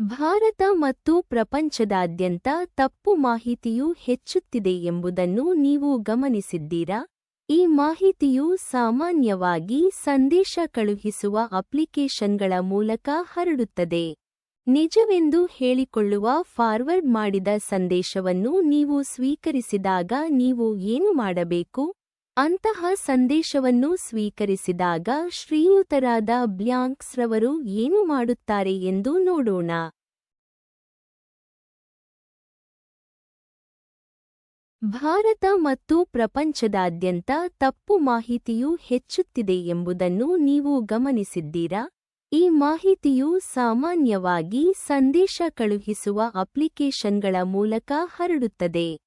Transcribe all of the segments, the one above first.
ಭಾರತ ಮತ್ತು ಪ್ರಪಂಚದಾದ್ಯಂತ ತಪ್ಪು ಮಾಹಿತಿಯು ಹೆಚ್ಚುತ್ತಿದೆ ಎಂಬುದನ್ನು ನೀವು ಗಮನಿಸಿದ್ದೀರಾ? ಈ ಮಾಹಿತಿಯು ಸಾಮಾನ್ಯವಾಗಿ ಸಂದೇಶ ಕಳುಹಿಸುವ ಅಪ್ಲಿಕೇಶನ್ಗಳ ಮೂಲಕ ಹರಡುತ್ತದೆ. ನಿಜವೆಂದು ಹೇಳಿಕೊಳ್ಳುವ ಫಾರ್ವರ್ಡ್ ಮಾಡಿದ ಸಂದೇಶವನ್ನು ನೀವು ಸ್ವೀಕರಿಸಿದಾಗ ನೀವು ಏನು ಮಾಡಬೇಕು? ಅಂತಹ ಸಂದೇಶವನ್ನು ಸ್ವೀಕರಿಸಿದಾಗ ಶ್ರೀಯುತರಾದ ಬ್ಲ್ಯಾಂಕ್ಸ್ರವರು ಏನು ಮಾಡುತ್ತಾರೆ ಎಂದು ನೋಡೋಣ. ಭಾರತ ಮತ್ತು ಪ್ರಪಂಚದಾದ್ಯಂತ ತಪ್ಪು ಮಾಹಿತಿಯು ಹೆಚ್ಚುತ್ತಿದೆ ಎಂಬುದನ್ನು ನೀವು ಗಮನಿಸಿದ್ದೀರಾ? ಈ ಮಾಹಿತಿಯು ಸಾಮಾನ್ಯವಾಗಿ ಸಂದೇಶ ಕಳುಹಿಸುವ ಅಪ್ಲಿಕೇಶನ್ಗಳ ಮೂಲಕ ಹರಡುತ್ತದೆ.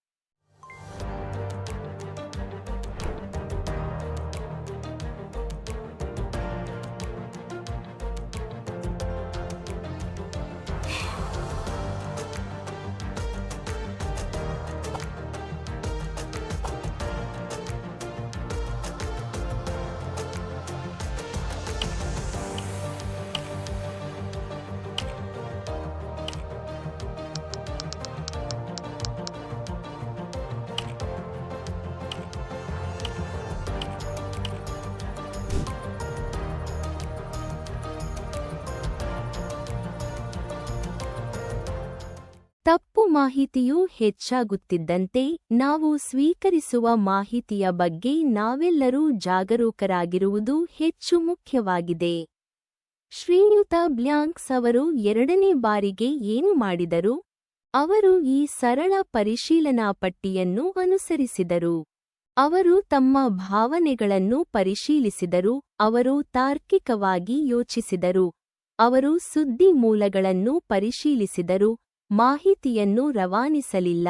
ತಪ್ಪು ಮಾಹಿತಿಯು ಹೆಚ್ಚಾಗುತ್ತಿದ್ದಂತೆ ನಾವು ಸ್ವೀಕರಿಸುವ ಮಾಹಿತಿಯ ಬಗ್ಗೆ ನಾವೆಲ್ಲರೂ ಜಾಗರೂಕರಾಗಿರುವುದು ಹೆಚ್ಚು ಮುಖ್ಯವಾಗಿದೆ. ಶ್ರೀಯುತ ಬ್ಲ್ಯಾಂಕ್ಸ್ ಅವರು ಎರಡನೇ ಬಾರಿಗೆ ಏನು ಮಾಡಿದರು? ಅವರು ಈ ಸರಳ ಪರಿಶೀಲನಾ ಪಟ್ಟಿಯನ್ನು ಅನುಸರಿಸಿದರು. ಅವರು ತಮ್ಮ ಭಾವನೆಗಳನ್ನು ಪರಿಶೀಲಿಸಿದರು, ಅವರು ತಾರ್ಕಿಕವಾಗಿ ಯೋಚಿಸಿದರು, ಅವರು ಸುದ್ದಿ ಮೂಲಗಳನ್ನು ಪರಿಶೀಲಿಸಿದರು, ಮಾಹಿತಿಯನ್ನು ರವಾನಿಸಲಿಲ್ಲ,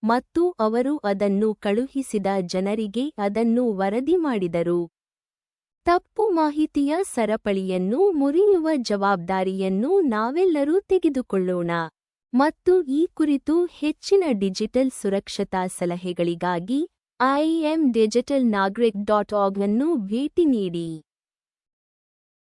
ಮತ್ತು ಅವರು ಅದನ್ನು ಕಳುಹಿಸಿದ ಜನರಿಗೆ ಅದನ್ನು ವರದಿ ಮಾಡಿದರು. ತಪ್ಪು ಮಾಹಿತಿಯ ಸರಪಳಿಯನ್ನು ಮುರಿಯುವ ಜವಾಬ್ದಾರಿಯನ್ನು ನಾವೆಲ್ಲರೂ ತೆಗೆದುಕೊಳ್ಳೋಣ. ಮತ್ತು ಈ ಕುರಿತು ಹೆಚ್ಚಿನ ಡಿಜಿಟಲ್ ಸುರಕ್ಷತಾ ಸಲಹೆಗಳಿಗಾಗಿ imdigitalnagrik.org ಅನ್ನು ಭೇಟಿ ನೀಡಿ.